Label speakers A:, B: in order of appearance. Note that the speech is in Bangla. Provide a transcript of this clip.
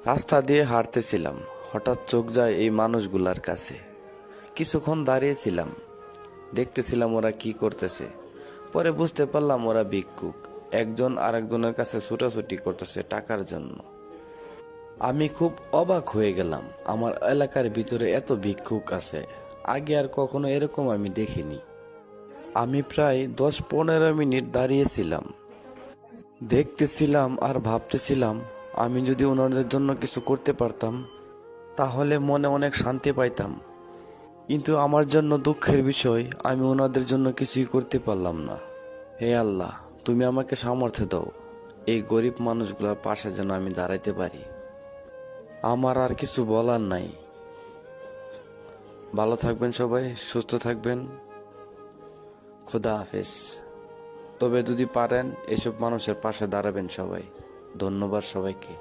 A: রাস্তা দিয়ে হাঁটতেছিলাম, হঠাৎ চোখ যায় এই মানুষগুলার কাছে। কিছুক্ষণ দাঁড়িয়েছিলাম, দেখতেছিলাম ওরা কি করতেছে। পরে বুঝতে পারলাম ওরা ভিক্ষুক, একজন আরেকজনের কাছে ছুটাছুটি করতেছে টাকার জন্য। আমি খুব অবাক হয়ে গেলাম, আমার এলাকার ভিতরে এত ভিক্ষুক আছে, আগে আর কখনো এরকম আমি দেখিনি। আমি প্রায় 10-15 মিনিট দাঁড়িয়েছিলাম, দেখতেছিলাম আর ভাবতেছিলাম আমি যদি ওনাদের জন্য কিছু করতে পারতাম তাহলে মনে অনেক শান্তি পাইতাম। কিন্তু আমার জন্য দুঃখের বিষয়, আমি ওনাদের জন্য কিছুই করতে পারলাম না। হে আল্লাহ, তুমি আমাকে সামর্থ্য দাও, এই গরিব মানুষগুলোর পাশে যেন আমি দাঁড়াইতে পারি। আমার আর কিছু বলার নাই। ভালো থাকবেন সবাই, সুস্থ থাকবেন। খোদা হাফেজ। তবে যদি পারেন এসব মানুষের পাশে দাঁড়াবেন সবাই। ধন্যবাদ সবাইকে।